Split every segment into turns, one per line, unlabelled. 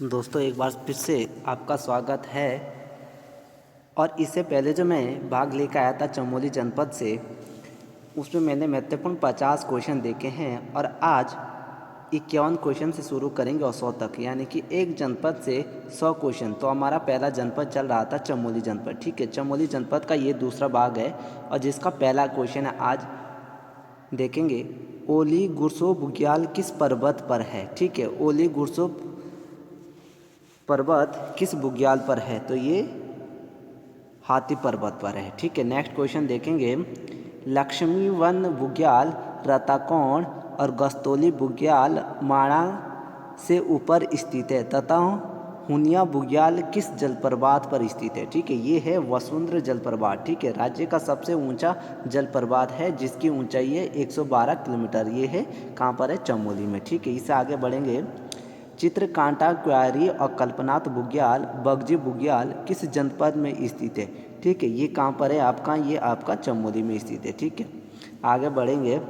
दोस्तों एक बार फिर से आपका स्वागत है। और इससे पहले जो मैं भाग लेकर आया था चमोली जनपद से, उसमें मैंने महत्वपूर्ण 50 क्वेश्चन देखे हैं और आज 51 क्वेश्चन से शुरू करेंगे और 100 तक, यानी कि एक जनपद से 100 क्वेश्चन। तो हमारा पहला जनपद चल रहा था चमोली जनपद। ठीक है, चमोली जनपद का ये दूसरा भाग है और जिसका पहला क्वेश्चन है आज देखेंगे। ओली गुरसो बुग्याल किस पर्वत पर है? ठीक है, ओली गुरसो पर्वत किस बुग्याल पर है? तो ये हाथी पर्वत पर है। ठीक है, नेक्स्ट क्वेश्चन देखेंगे। लक्ष्मी वन बुग्याल रताकोण और गस्तोली बुग्याल माणा से ऊपर स्थित है तथा हुनिया बुग्याल किस जलप्रपात पर स्थित है? ठीक है, ये है वसुंधरा जलप्रपात। ठीक है, राज्य का सबसे ऊंचा जलप्रपात है जिसकी ऊंचाई है 112 किलोमीटर। ये है कहाँ पर है? चमोली में। ठीक है, इससे आगे बढ़ेंगे। चित्रकांटा क्वारी और कल्पनाथ बुग्याल बगजी बुग्याल किस जनपद में स्थित है? ठीक है, ये कहाँ पर है आपका? ये आपका चमोली में स्थित है। ठीक है, आगे बढ़ेंगे।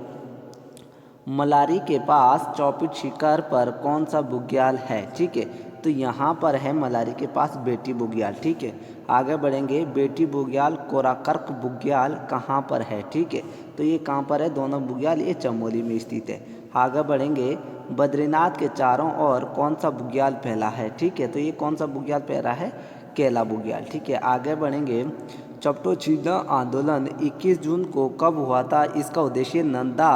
मलारी के पास चौपिट शिखर पर कौन सा बुग्याल है? ठीक है, तो यहाँ पर है मलारी के पास बेटी बुग्याल। ठीक है, आगे बढ़ेंगे। बेटी बुग्याल कोराकर्क बुग्याल कहाँ पर है? ठीक है, तो ये कहाँ पर है? दोनों बुग्याल ये चमोली में स्थित है। आगे बढ़ेंगे। बद्रीनाथ के चारों ओर कौन सा बुग्याल फैला है? ठीक है, तो ये कौन सा बुग्याल फैला है? केला बुग्याल। ठीक है, आगे बढ़ेंगे। चपटो छिंदा आंदोलन 21 जून को कब हुआ था? इसका उद्देश्य नंदा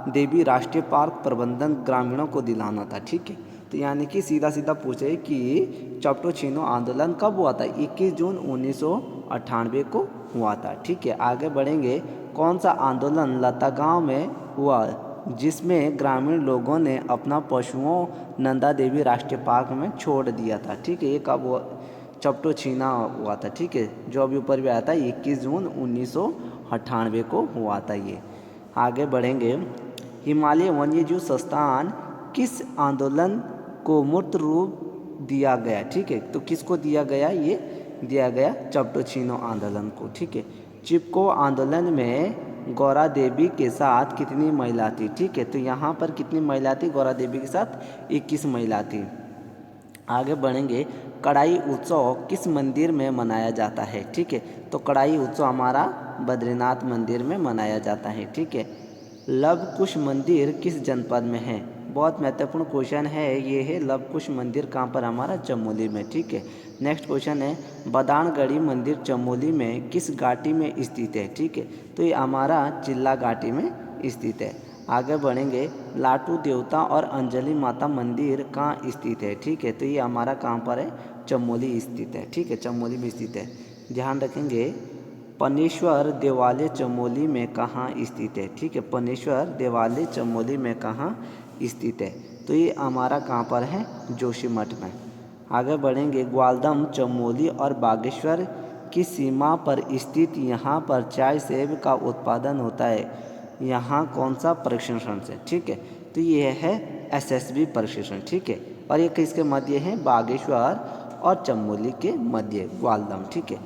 देवी राष्ट्रीय पार्क प्रबंधन ग्रामीणों को दिलाना था। ठीक है, तो यानी कि सीधा सीधा पूछे कि चपटो छिंदो आंदोलन कब हुआ था? 21 जून 1998 को हुआ था। ठीक है, आगे बढ़ेंगे। कौन सा आंदोलन लता गांव में हुआ जिसमें ग्रामीण लोगों ने अपना पशुओं नंदा देवी राष्ट्रीय पार्क में छोड़ दिया था? ठीक है, ये कब हुआ? चपटो छीना हुआ था। ठीक है, जो अभी ऊपर भी आया था 21 जून 1998 को हुआ था ये। आगे बढ़ेंगे। हिमालय वन्यजीव संस्थान किस आंदोलन को मूर्त रूप दिया गया? ठीक है, तो किसको दिया गया? ये दिया गया चपटो छीनो आंदोलन को। ठीक है, चिपको आंदोलन में गौरा देवी के साथ कितनी महिला थी? ठीक है, तो यहाँ पर कितनी महिला थी? गौरा देवी के साथ 21 महिला थी। आगे बढ़ेंगे। कड़ाई उत्सव किस मंदिर में मनाया जाता है? ठीक है, तो कड़ाई उत्सव हमारा बद्रीनाथ मंदिर में मनाया जाता है। ठीक है, लवकुश मंदिर किस जनपद में है? बहुत महत्वपूर्ण क्वेश्चन है ये है। लवकुश मंदिर कहाँ पर? हमारा चमोली में। ठीक है, नेक्स्ट क्वेश्चन है। बदानगढ़ी मंदिर चमोली में किस घाटी में स्थित है? ठीक है, तो ये हमारा चिल्ला घाटी में स्थित है। आगे बढ़ेंगे। लाटू देवता और अंजलि माता मंदिर कहाँ स्थित है? ठीक है, तो ये हमारा कहाँ पर है? चमोली स्थित है। ठीक है, चमोली में स्थित है। ध्यान रखेंगे। पनेश्वर देवालय चमोली में कहाँ स्थित है? ठीक है, पनेश्वर देवालय चमोली में कहाँ स्थित है? तो ये हमारा कहाँ पर है? जोशीमठ में। आगे बढ़ेंगे। ग्वालदम चमोली और बागेश्वर की सीमा पर स्थित यहाँ पर चाय सेब का उत्पादन होता है। यहाँ कौन सा प्रशिक्षण से? ठीक है, तो ये है एसएसबी प्रशिक्षण। ठीक है, और ये किसके मध्य है? बागेश्वर और चमोली के मध्य ग्वालदम। ठीक है,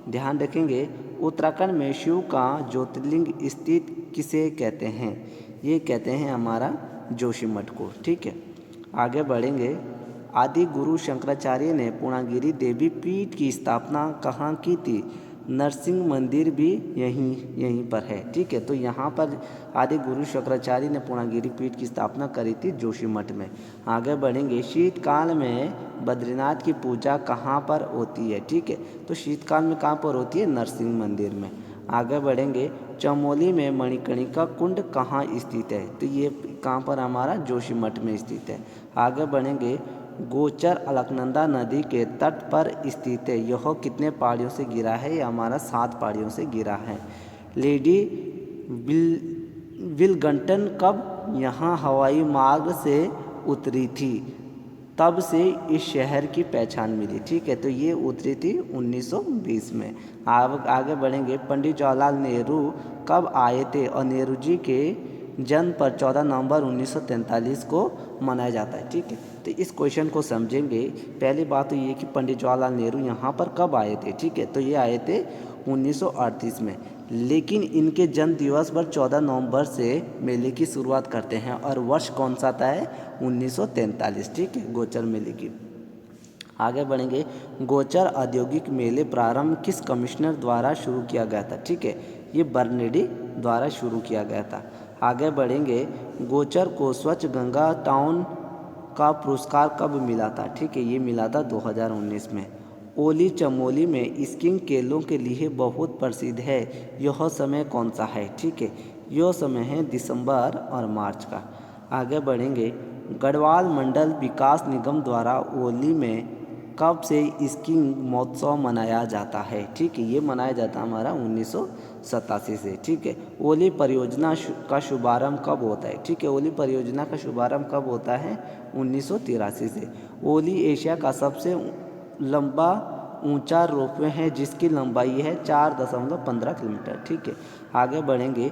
ध्यान रखेंगे। उत्तराखंड में शिव का ज्योतिर्लिंग स्थित किसे कहते हैं? ये कहते हैं हमारा जोशीमठ को। ठीक है, आगे बढ़ेंगे। आदि गुरु शंकराचार्य ने पूर्णागिरि देवी पीठ की स्थापना कहाँ की थी? नरसिंह मंदिर भी यहीं पर है। ठीक है, तो यहाँ पर आदि गुरु शंकराचार्य ने पूर्णागिरि पीठ की स्थापना करी थी जोशीमठ में। आगे बढ़ेंगे। शीतकाल में बद्रीनाथ की पूजा कहाँ पर होती है? ठीक है, तो शीतकाल में कहाँ पर होती है? नरसिंह मंदिर में। आगे बढ़ेंगे। चमोली में मणिकर्णिका कुंड कहाँ स्थित है? तो ये कहाँ पर? हमारा जोशीमठ में स्थित है। आगे बढ़ेंगे। गोचर अलकनंदा नदी के तट पर स्थित है। यह कितने पहाड़ियों से गिरा है? ये हमारा 7 पहाड़ियों से गिरा है। लेडी विलगंटन कब यहाँ हवाई मार्ग से उतरी थी? तब से इस शहर की पहचान मिली। ठीक है, तो ये उतरी थी 1920 में। आगे बढ़ेंगे। पंडित जवाहरलाल नेहरू कब आए थे? और नेहरू जी के जन्म पर 14 नवंबर 1943 को मनाया जाता है। ठीक है, तो इस क्वेश्चन को समझेंगे। पहली बात तो ये कि पंडित जवाहरलाल नेहरू यहाँ पर कब आए थे? ठीक है, तो ये आए थे 1938 में। लेकिन इनके जन्म दिवस पर 14 नवंबर से मेले की शुरुआत करते हैं और वर्ष कौन सा था? है 1943। ठीक है, गोचर मेले की। आगे बढ़ेंगे। गोचर औद्योगिक मेले प्रारंभ किस कमिश्नर द्वारा शुरू किया गया था? ठीक है, ये बर्नेडी द्वारा शुरू किया गया था। आगे बढ़ेंगे। गोचर को स्वच्छ गंगा टाउन का पुरस्कार कब मिला था? ठीक है, ये मिला था 2019 में। ओली चमोली में स्कीइंग केलों के लिए बहुत प्रसिद्ध है, यह समय कौन सा है? ठीक है, यह समय है दिसंबर और मार्च का। आगे बढ़ेंगे। गढ़वाल मंडल विकास निगम द्वारा ओली में कब से स्कीइंग महोत्सव मनाया जाता है? ठीक है, ये मनाया जाता है हमारा 1987 से। ठीक है, ओली परियोजना का शुभारंभ कब होता है? ठीक है, ओली परियोजना का शुभारंभ कब होता है? 1983 से। ओली एशिया का सबसे लंबा ऊंचा रोपवे है जिसकी लंबाई है 4.15 किलोमीटर। ठीक है, आगे बढ़ेंगे।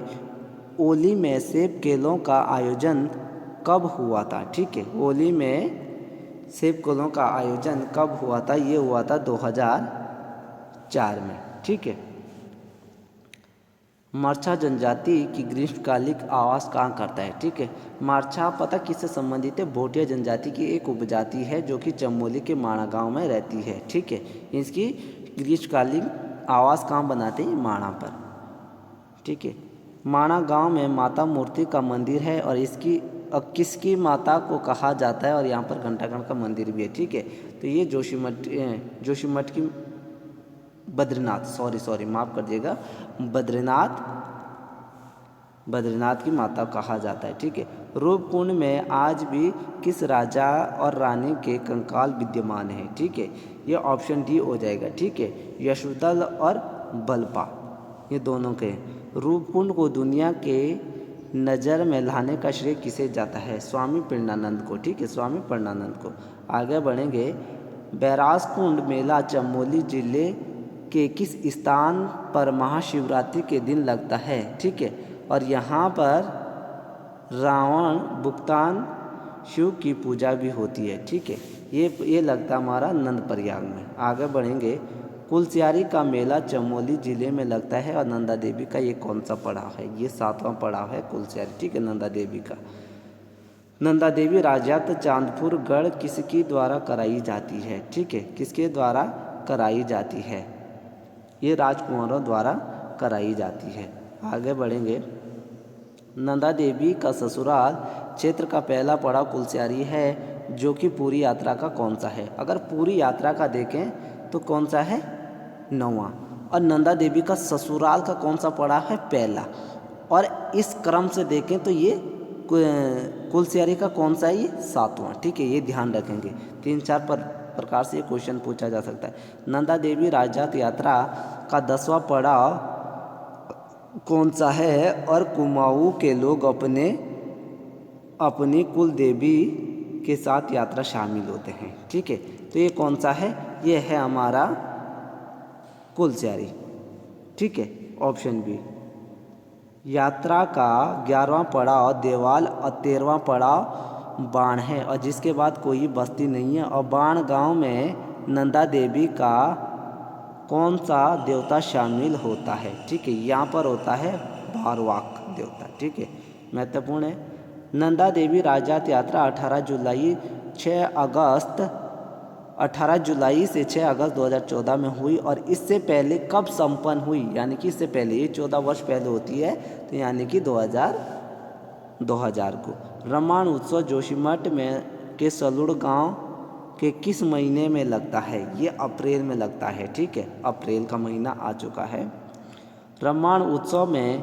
ओली में सेब केलों का आयोजन कब हुआ था? ठीक है, ओली में सेब केलों का आयोजन कब हुआ था? ये हुआ था 2004 में। ठीक है। मार्छा जनजाति की ग्रीष्मकालिक आवास कहाँ करता है? ठीक है, मार्छा पता किससे संबंधित है? भोटिया जनजाति की एक उपजाति है जो कि चमोली के माणा गांव में रहती है। ठीक है, इसकी ग्रीष्मकालीन आवास कहाँ बनाते हैं? माणा पर। ठीक है, माणा गांव में माता मूर्ति का मंदिर है और इसकी किसकी माता को कहा जाता है? और यहाँ पर घंटागढ़ का मंदिर भी है। ठीक है, तो ये जोशीमठ की बद्रीनाथ सॉरी माफ़ कर दिएगा, बद्रीनाथ की माता कहा जाता है। ठीक है, रूपकुंड में आज भी किस राजा और रानी के कंकाल विद्यमान है? ठीक है, ये ऑप्शन डी हो जाएगा। ठीक है, यशोदल और बलपा, ये दोनों के। रूपकुंड को दुनिया के नज़र में लाने का श्रेय किसे जाता है? स्वामी प्रेरणानंद को। ठीक है, स्वामी प्रेरणानंद को। आगे बढ़ेंगे। बैरासकुंड मेला चमोली जिले के किस स्थान पर महाशिवरात्रि के दिन लगता है? ठीक है, और यहाँ पर रावण भुगतान शिव की पूजा भी होती है। ठीक है, ये लगता हमारा नंदप्रयाग में। आगे बढ़ेंगे। कुलस्यारी का मेला चमोली जिले में लगता है और नंदा देवी का ये कौन सा पड़ाव है? ये 7वां पड़ाव है कुलस्यारी। ठीक है, नंदा देवी का। नंदा देवी राजात चांदपुर गढ़ किसकी द्वारा कराई जाती है? ठीक है, किसके द्वारा कराई जाती है? ये राजकुमारों द्वारा कराई जाती है। आगे बढ़ेंगे। नंदा देवी का ससुराल क्षेत्र का पहला पड़ाव कुलस्यारी है जो कि पूरी यात्रा का कौन सा है? अगर पूरी यात्रा का देखें तो कौन सा है? 9वां। और नंदा देवी का ससुराल का कौन सा पड़ाव है? पहला। और इस क्रम से देखें तो ये कुलस्यारी का कौन सा है? ये 7वां। ठीक है, ये ध्यान रखेंगे। 3-4 प्रकार से ये क्वेश्चन पूछा जा सकता है। नंदा देवी राजात यात्रा का 10वां पड़ाव कौन सा है? और कुमाऊं के लोग अपनी कुल देवी के साथ यात्रा शामिल होते हैं। ठीक है, तो ये कौन सा है? ये है हमारा कुलस्यारी। ठीक है, ऑप्शन बी। यात्रा का 11वां पड़ाव देवाल और 13वां पड़ाव बाण है और जिसके बाद कोई बस्ती नहीं है। और बाण गांव में नंदा देवी का कौन सा देवता शामिल होता है? ठीक है, यहाँ पर होता है भारवाक देवता। ठीक है, महत्वपूर्ण है। नंदा देवी राजात यात्रा 18 जुलाई से 6 अगस्त 2014 में हुई और इससे पहले कब संपन्न हुई? यानी कि इससे पहले ये 14 वर्ष पहले होती है, तो यानी कि 2000 को। रामायण उत्सव जोशीमठ में के सलुड़ गांव के किस महीने में लगता है? ये अप्रैल में लगता है। ठीक है, अप्रैल का महीना आ चुका है। रामायण उत्सव में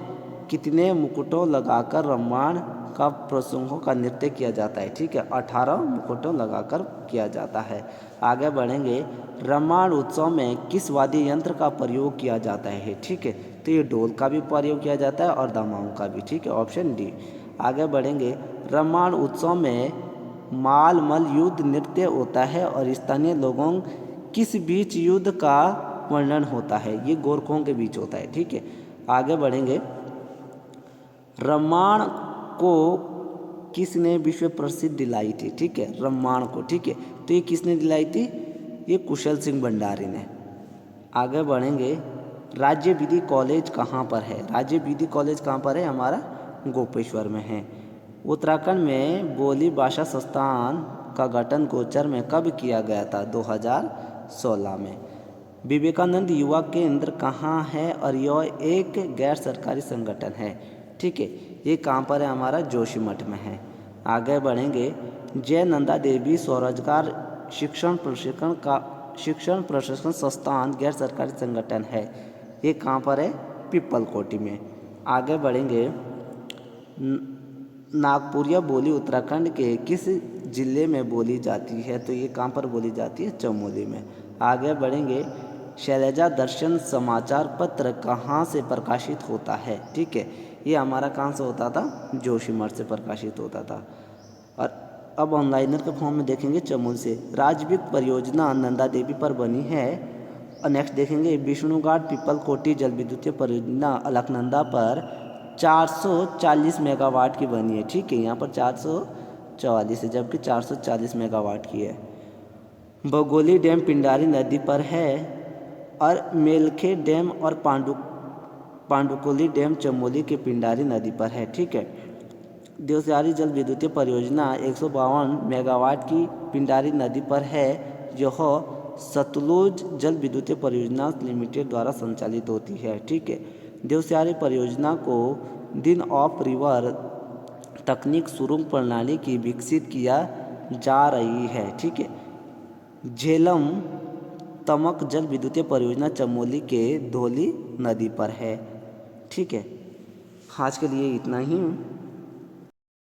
कितने मुकुटों लगाकर रामायण का प्रसंगों का नृत्य किया जाता है? ठीक है, 18 मुकुटों लगाकर किया जाता है। आगे बढ़ेंगे। रामायण उत्सव में किस वाद्य यंत्र का प्रयोग किया जाता है? ठीक है, तो ये ढोल का भी प्रयोग किया जाता है और दमाऊं का भी। ठीक है, ऑप्शन डी। आगे बढ़ेंगे। रामायण उत्सव में मालमल युद्ध नृत्य होता है और स्थानीय लोगों किस बीच युद्ध का वर्णन होता है? ये गोरखों के बीच होता है। ठीक है, आगे बढ़ेंगे। रामायण को किसने विश्व प्रसिद्ध दिलाई थी? ठीक है, रामायण को। ठीक है, तो ये किसने दिलाई थी? ये कुशल सिंह भंडारी ने। आगे बढ़ेंगे। राज्य विधि कॉलेज कहाँ पर है? राज्य विधि कॉलेज कहाँ पर है? हमारा गोपेश्वर में है। उत्तराखंड में बोली भाषा संस्थान का गठन गोचर में कब किया गया था? 2016 में। विवेकानंद युवा केंद्र कहाँ है और यह एक गैर सरकारी संगठन है। ठीक है, ये कहाँ पर है? हमारा जोशीमठ में है। आगे बढ़ेंगे। जय नंदा देवी स्वरोजगार शिक्षण प्रशिक्षण संस्थान गैर सरकारी संगठन है। ये कहाँ पर है? पिपलकोटी में। आगे बढ़ेंगे। नागपुरिया बोली उत्तराखंड के किस जिले में बोली जाती है? तो ये कहाँ पर बोली जाती है? चमोली में। आगे बढ़ेंगे। शैलजा दर्शन समाचार पत्र कहाँ से प्रकाशित होता है? ठीक है, ये हमारा कहाँ से होता था? जोशीमठ से प्रकाशित होता था। और अब ऑनलाइनर के फॉर्म में देखेंगे चमोली से। राजविक परियोजना नंदा देवी पर बनी है। और नेक्स्ट देखेंगे विष्णुघाट पिपलकोटी जल विद्युतीय परियोजना अलकनंदा पर 440 मेगावाट की बनी है। ठीक है, यहाँ पर 444 है जबकि 440 मेगावाट की है। बगोली डैम पिंडारी नदी पर है और मेलखे डैम और पांडुकुली डैम चमोली के पिंडारी नदी पर है। ठीक है। देवस्यारी जल विद्युतीय परियोजना 152 मेगावाट की पिंडारी नदी पर है। यह सतलुज जल विद्युतीय परियोजना लिमिटेड द्वारा संचालित होती है। ठीक है। देवस्यारी परियोजना को दिन ऑफ रिवर तकनीक सुरुंग प्रणाली की विकसित किया जा रही है। ठीक है। झेलम तमक जल विद्युतीय परियोजना चमोली के धौली नदी पर है। ठीक है, आज के लिए इतना ही।